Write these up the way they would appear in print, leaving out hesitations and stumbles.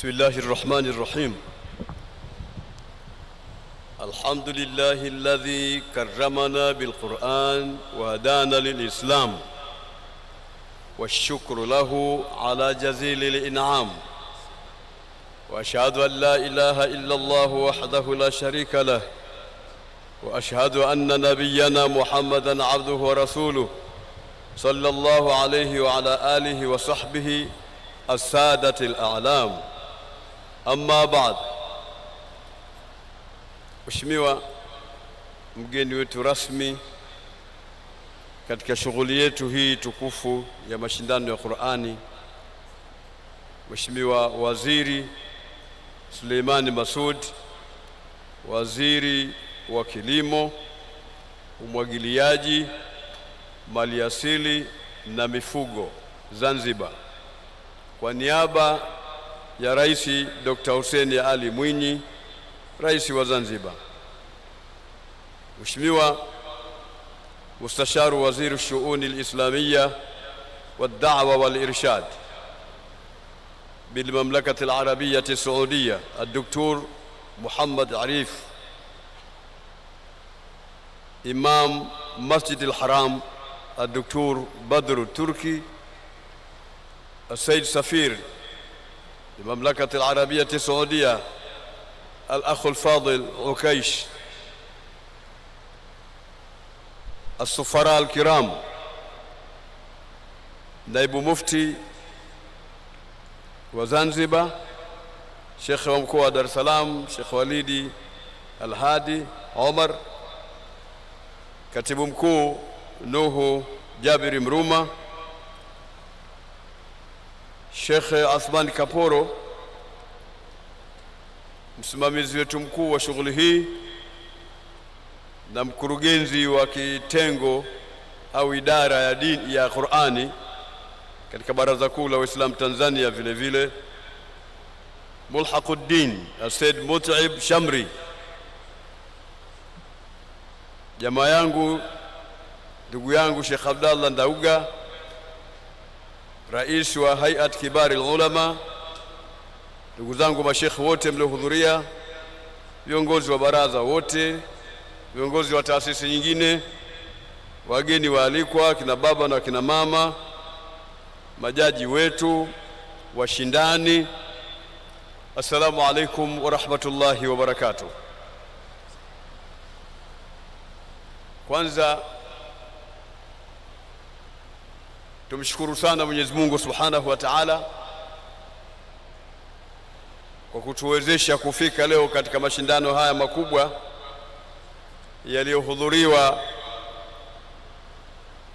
بسم الله الرحمن الرحيم. الحمد لله الذي كرمنا بالقرآن وهدانا للإسلام، والشكر له على جزيل الإنعام، وأشهد أن لا إله إلا الله وحده لا شريك له، وأشهد أن نبينا محمدًا عبده ورسوله صلى الله عليه وعلى آله وصحبه السادة الأعلام. Amma baad, Mheshimiwa mgeni wetu rasmi katika shughuli yetu hii tukufu ya mashindano ya Qur'ani, Mheshimiwa Waziri Suleimani Masud, Waziri wa Kilimo, Umwagiliaji, Maliasili na Mifugo Zanzibar, kwa niaba ya Rais Dr. Hussein Ali Mwinyi, Rais wa Zanzibar, Mheshimiwa Mustasharu Waziri Shuuni al-Islamiyya wad-Da'wa wal-Irshad بالمملكة العربية السعودية الدكتور محمد عريف، إمام مسجد الحرام الدكتور بدر التركي، السيد سفير المملكة العربية السعودية الأخ الفاضل عكيش، السفراء الكرام، نائب مفتي وزنزبار شيخ ومكوى دار السلام شيخ وليدي الهادي عمر، katibu mkuu Nuhu Jabiri Mruma, Sheikh Athman Kaporo, msimamizi wetu mkuu wa shughuli hii na mkurugenzi wa kitengo au idara ya dini ya Qur'ani katika Baraza Kuu la Waislamu Tanzania, vile vile Mulhaquddin Said Mut'ib Shamri, jamaa yangu ndugu yangu Sheikh Abdallah Ndauga, Rais wa Hayat Kibari al-Ulama, ndugu zangu mashekhi wote mliohudhuria, viongozi wa baraza wote, viongozi wa taasisi nyingine, wageni waalikwa, kina baba na kina mama, majaji wetu, washindani, assalamu alaikum wa rahmatullahi wa barakatuh. Kwanza tumshukuru sana Mwenyezi Mungu Subhanahu wa Ta'ala kwa kutuwezesha kufika leo katika mashindano haya makubwa yaliyohudhuriwa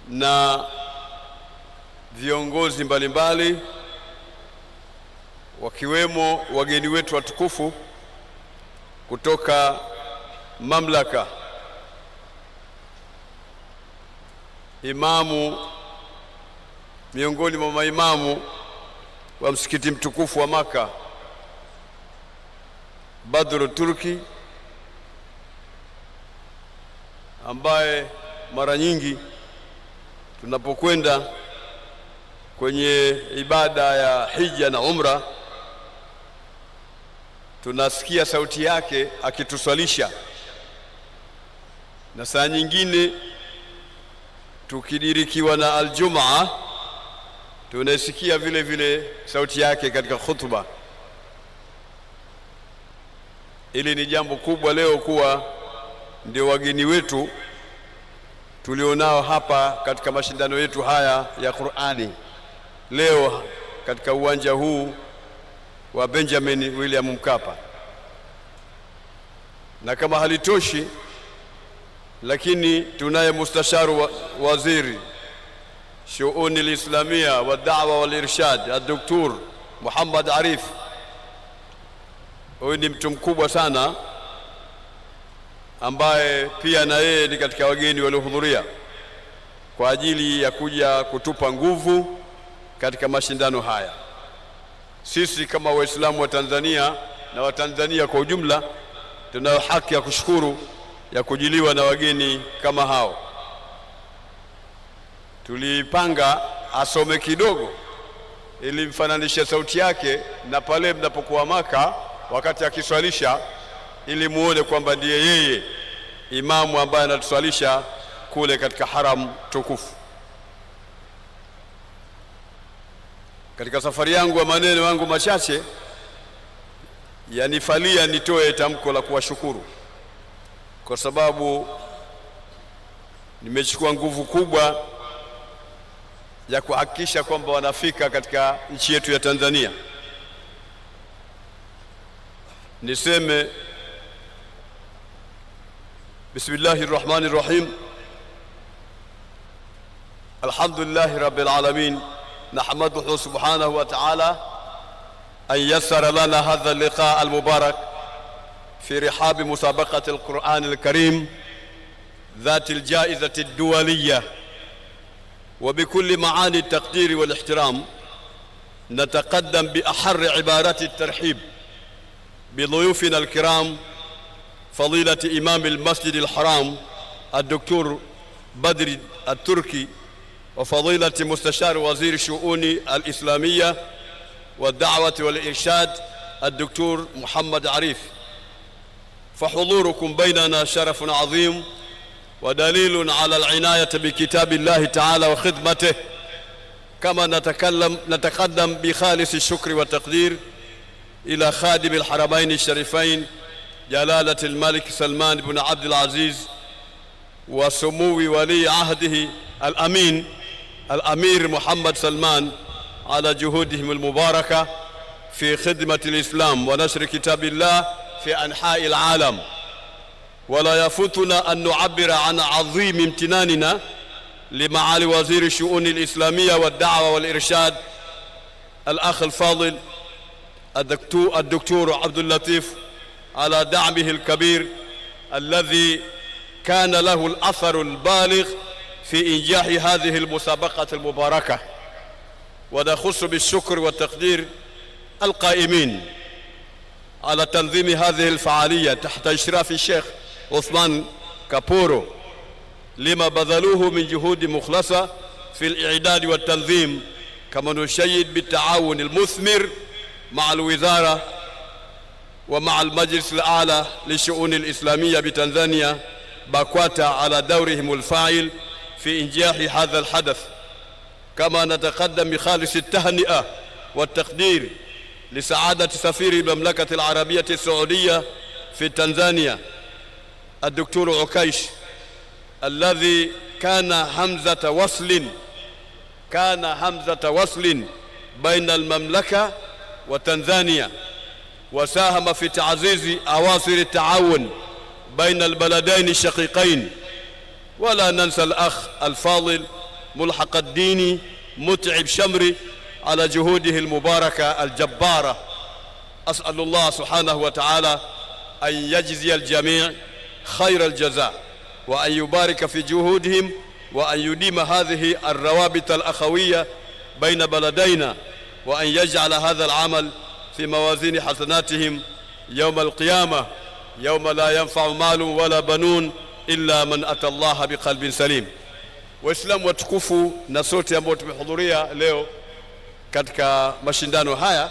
na viongozi mbalimbali, wakiwemo wageni wetu watukufu kutoka mamlaka, imamu miongoni mwa maimamu wa msikiti mtukufu wa Maka Badru Turki, ambaye mara nyingi tunapokwenda kwenye ibada ya hija na umra tunasikia sauti yake akituswalisha, na saa nyingine tukidirikiwa na aljumaa tunasikia vile vile sauti yake katika khutba. Ili ni jambo kubwa leo kuwa ndio wageni wetu tulionao hapa katika mashindano yetu haya ya Qur'ani leo katika uwanja huu wa Benjamin William Mkapa. Na kama halitoshi, lakini tunaye mustasharu waziri Shuuni al-Islamiyya wad-Da'wa wal-Irshad al-Dr. Muhammad Arif. Huyu ni mtu mkubwa sana ambaye pia na yeye ni katika wageni waliohudhuria kwa ajili ya kuja kutupa nguvu katika mashindano haya. Sisi kama Waislamu wa Tanzania na Watanzania kwa ujumla tunayo haki ya kushukuru ya kujiliwa na wageni kama hao. Tulipanga asome kidogo ili mfananishe sauti yake na pale mnapokuwa Maka wakati akiswalisha, ili muone kwamba ndiye yeye imamu ambaye anatuswalisha kule katika haram tukufu. Katika safari yangu ya maneno yangu machache yanifalia nitoe tamko la kuwashukuru, kwa sababu nimechukua nguvu kubwa ya kuhakikisha kwamba wanafika katika nchi yetu ya Tanzania. Niseme bismillahir rahmanir rahim, alhamdulillahi rabbil alamin, nahmaduhu subhanahu wa ta'ala an yassara lana hadha al-liqa al-mubarak fi rihab musabaqati al-Qur'an al-Karim ذات الجائزة الدولية. وبكل معاني التقدير والاحترام نتقدم بأحر عبارات الترحيب بضيوفنا الكرام فضيلة إمام المسجد الحرام الدكتور بدر التركي، وفضيلة مستشار وزير الشؤون الإسلامية والدعوة والإرشاد الدكتور محمد عريف. فحضوركم بيننا شرف عظيم ودليل على العناية بكتاب الله تعالى وخدمته. كما نتقدم بخالص الشكر والتقدير إلى خادم الحرمين الشريفين جلالة الملك سلمان بن عبد العزيز وسمو ولي عهده الأمير محمد سلمان على جهودهم المباركة في خدمة الإسلام ونشر كتاب الله في أنحاء العالم. ولا يفوتنا أن نعبر عن عظيم امتناننا لمعالي وزير الشؤون الإسلامية والدعوة والإرشاد الأخ الفاضل الدكتور عبد اللطيف على دعمه الكبير الذي كان له الأثر البالغ في إنجاح هذه المسابقة المباركة. ونخص بالشكر والتقدير القائمين على تنظيم هذه الفعالية تحت إشراف الشيخ عثمان كابورو لما بذلوه من جهود مخلصة في الإعداد والتنظيم. كما نشيد بالتعاون المثمر مع الوزارة ومع المجلس الأعلى للشؤون الإسلامية بتنزانيا باكواتا على دورهم الفاعل في إنجاح هذا الحدث. كما نتقدم بخالص التهنئة والتقدير لسعادة سفير المملكة العربية السعودية في تنزانيا الدكتور عكيش، الذي كان همزة وصل بين المملكة وتنزانيا، وساهم في تعزيز أواصر التعاون بين البلدين الشقيقين. ولا ننسى الأخ الفاضل ملحق الديني متعب شمري على جهوده المباركة الجبارة. أسأل الله سبحانه وتعالى أن يجزي الجميع خير الجزاء، وأن يبارك في جهودهم، وأن يديم هذه الروابط الأخوية بين بلدينا، وأن يجعل هذا العمل في موازين حسناتهم يوم القيامة، يوم لا ينفع مال ولا بنون إلا من أتى الله بقلب سليم. Waislamu watukufu na sote ambao tumehudhuria leo katika mashindano haya,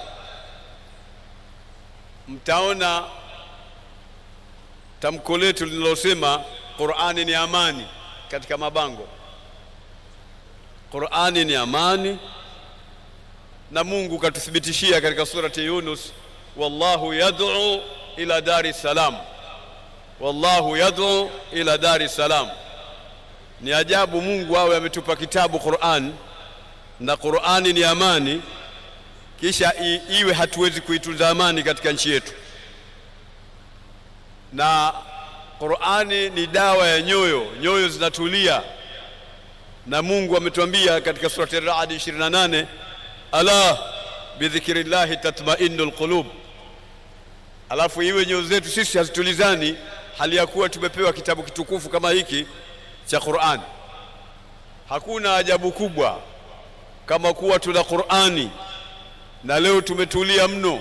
mtaona tamko letu linalosema Qur'ani ni amani katika mabango. Qur'ani ni amani, na Mungu katuthibitishia katika surati Yunus, wallahu yad'u ila dari salam, wallahu yad'u ila dari salam. Ni ajabu Mungu awe ametupa kitabu Qur'an, na Qur'ani ni amani, kisha iwe hatuwezi kuitunza amani katika nchi yetu. Na Qur'ani ni dawa ya nyoyo zinatulia, na Mungu ametuambia katika surati Ar-Ra'd 28, ala bidhikrillahi tatma'innul qulub. Alafu iwe nyoyo zetu sisi hazitulizani hali ya kuwa tumepewa kitabu kitukufu kama hiki cha Qur'an. Hakuna ajabu kubwa kama kuwa tuna Qur'ani na leo tumetulia mno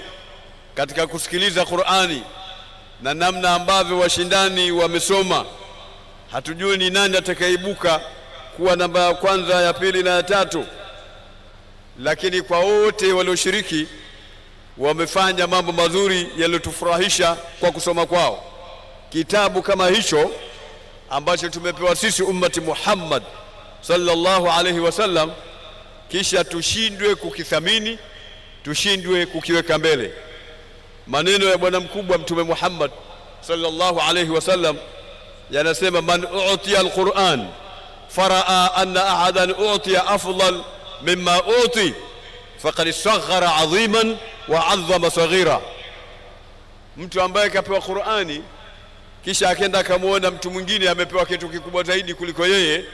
katika kusikiliza Qur'ani, na namna ambavyo washindani wamesoma. Hatujui ni nani atakayeibuka kuwa namba ya kwanza, ya pili na ya tatu. lakini kwa wote walioshiriki wamefanya mambo mazuri yaliyotufurahisha kwa kusoma kwao. Kitabu kama hicho ambacho tumepewa sisi ummati Muhammad sallallahu alaihi wasallam, kisha tushindwe kukithamini, tushindwe kukiweka mbele. Maneno ya bwana mkubwa Mtume Muhammad sallallahu alaihi wasallam yanasema, man u'tiya al-Qur'an faraa anna ahadan u'tiya afdal mimma u'ti faqad saghara 'aziman wa 'azzama saghira. Mtu ambaye kapewa Qur'ani kisha akaenda akamwona mtu mwingine amepewa kitu kikubwa zaidi kuliko yeye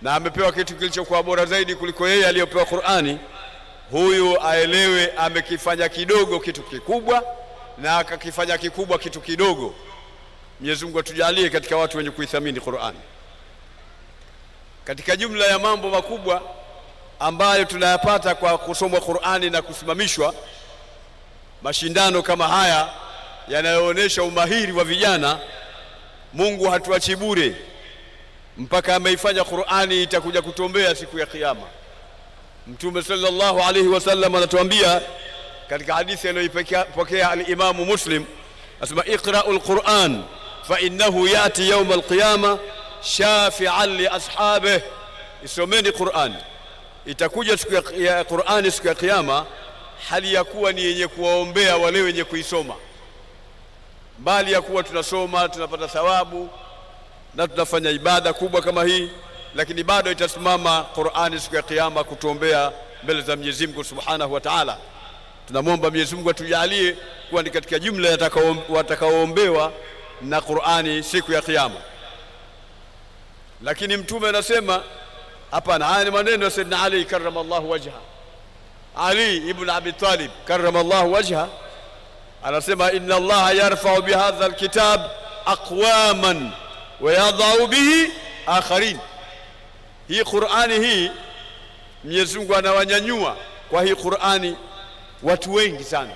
na amepewa kitu kilichokuwa bora zaidi kuliko yeye aliyopewa Qur'ani, huyu aelewe amekifanya kidogo kitu kikubwa na akakifanya kikubwa kitu kidogo. Mwenyezi Mungu atujalie katika watu wenye kuithamini Qur'ani. Katika jumla ya mambo makubwa ambayo tunayapata kwa kusomwa Qur'ani na kusimamishwa mashindano kama haya yanayoonesha umahiri wa vijana, Mungu hatuachi bure mpaka ameifanya Qur'ani itakuja kutombea siku ya Kiyama. Mtume sallallahu alaihi wasallam anatuambia katika hadithi aliyopokea al-Imam Muslim, asema iqra'ul Qur'an fa innahu yati yawm al-qiyama shafi'an li ashabihi. Isomeni Qur'an, itakuja siku ya Qur'ani siku ya Kiyama hali ya kuwa ni yenye kuwaombea wale wenye kuisoma. Bali ya kuwa tunasoma tunapata thawabu na tunafanya ibada kubwa kama hii, lakini bado itasimama Qur'ani siku ya Kiyama kutuombea mbele za Mwenyezi Mungu Subhanahu wa Ta'ala. Tunamwomba Mwenyezi Mungu atujalie kuwa ni katika jumla watakaoombewa na Qur'ani siku ya Kiyama. Lakini Mtume anasema hapana, haya ni maneno ya Sayyidina Ali karramallahu wajha. Ali ibn Abi Talib karramallahu wajha anasema, inna Allah yarfa'u bihadha alkitab aqwaman wa yadha'u bihi akharin. Hii Qur'ani hii Mwenyezi Mungu anawanyanyua kwa hii Qur'ani watu wengi sana.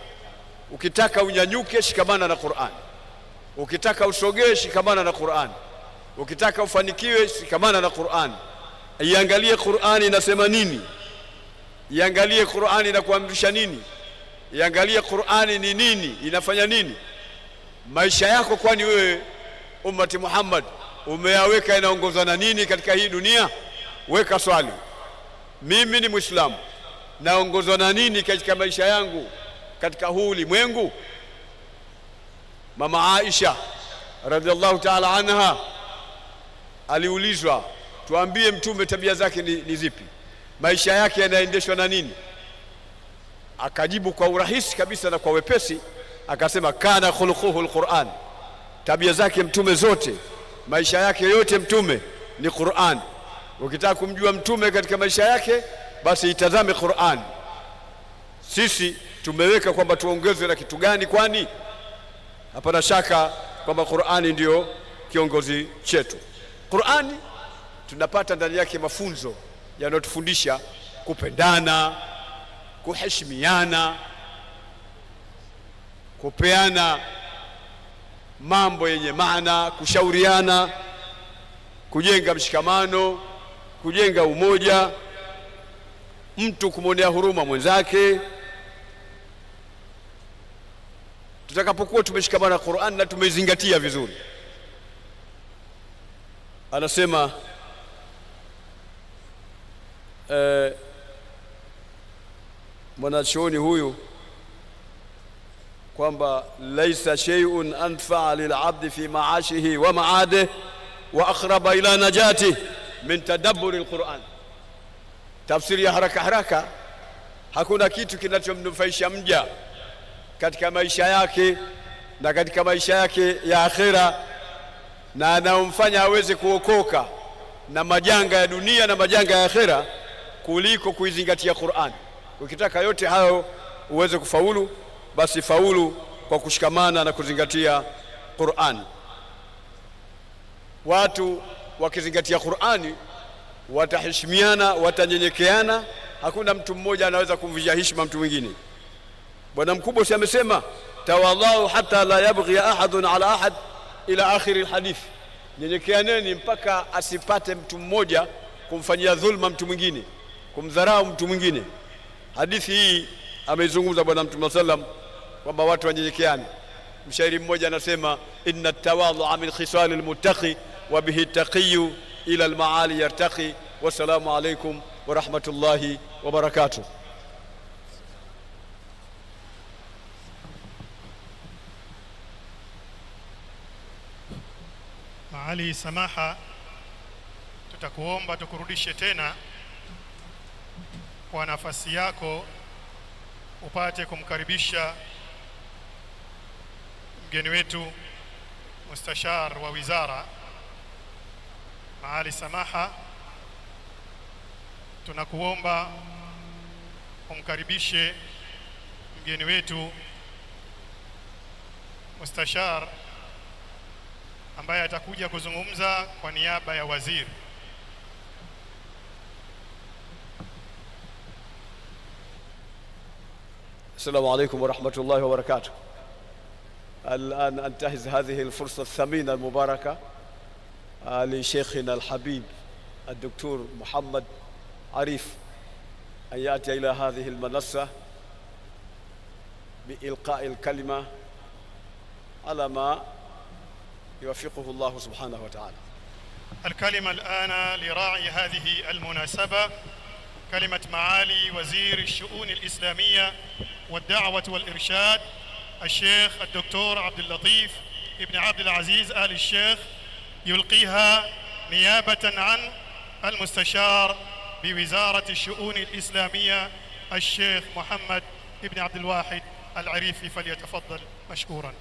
Ukitaka unyanyuke, shikamana na Qur'ani. Ukitaka usogee, shikamana na Qur'ani. Ukitaka ufanikiwe, shikamana na Qur'ani. Iangalie Qur'ani inasema nini, iangalie Qur'ani inakuamrisha nini, iangalie Qur'ani ni nini, inafanya nini maisha yako. Kwani wewe ummati Muhammad umeyaweka inaongozwa na nini katika hii dunia? Weka swali, mimi ni Muislamu, naongozwa na nini katika maisha yangu katika huu ulimwengu? Mama Aisha radhiallahu ta'ala anha aliulizwa, tuambie Mtume tabia zake ni zipi, maisha yake yanaendeshwa na nini? Akajibu kwa urahisi kabisa na kwa wepesi, akasema kana khuluquhu alquran. Tabia zake Mtume zote, maisha yake yote Mtume ni Qur'an. Ukitaka kumjua Mtume katika maisha yake, basi itazame Qur'an. Sisi tumeweka kwamba tuongezwe na kitu gani? Kwani hapana shaka kwamba Qur'ani ndio kiongozi chetu. Qur'ani tunapata ndani yake mafunzo yanayotufundisha kupendana, kuheshimiana, kupeana mambo yenye maana, kushauriana, kujenga mshikamano, kujenga umoja, mtu kumwonea huruma mwenzake. Tutakapokuwa tumeshikamana na Qur'an na tumezingatia vizuri, anasema mwanachuoni huyu kwamba laisa shay'un anfa'a lil'abdi fi ma'ashihi wa ma'adihi wa aqraba ila najati min tadabburi al-Qur'an. Tafsiri ya haraka haraka, hakuna kitu kinachomnufaisha mja katika maisha yake na katika maisha yake ya akhera na anaomfanya aweze kuokoka na majanga ya dunia na majanga ya akhera kuliko kuizingatia Qur'an. Ukitaka yote hayo uweze kufaulu, basi faulu kwa kushikamana na kuzingatia Qur'an. Watu wakizingatia Qur'ani wataheshimiana, watanyenyekeana, hakuna mtu mmoja anaweza kumvunjia heshima mtu mwingine. Bwana mkubwa si amesema, tawallahu hatta la yabghi ahadun ala ahad ila akhir alhadith. Nyenyekeaneni mpaka asipate mtu mmoja kumfanyia dhulma mtu mwingine. kumdharau mtu mwingine. Hadithi hii ameizungumza Bwana Mtume sallam kwamba watu wanyenyekeane. Mshairi mmoja anasema, inna tawadhu'a min khisali almuttaqi wa bihi taqiyu ila almaali yartaqi. Wassalamu alaykum wa rahmatullahi wa barakatuh. Maali Samaha, tutakuomba tukurudishe tena kwa nafasi yako upate kumkaribisha mgeni wetu mustashar wa wizara. Maali Samaha, tunakuomba umkaribishe mgeni wetu mustashar ambaye atakuja kuzungumza kwa niaba ya waziri. السلام عليكم ورحمة الله وبركاته. الآن أنتهز هذه الفرصة الثمينة المباركة لشيخنا الحبيب الدكتور محمد عريف أن يأتي إلى هذه المنصة بإلقاء الكلمة على ما يوفقه الله سبحانه وتعالى. الكلمة الآن لراعي هذه المناسبة كلمة معالي وزير الشؤون الإسلامية والدعوة والإرشاد الشيخ الدكتور عبد اللطيف ابن عبد العزيز آل الشيخ، يلقيها نيابة عن المستشار بوزارة الشؤون الإسلامية الشيخ محمد ابن عبد الواحد العريفي، فليتفضل مشكورا.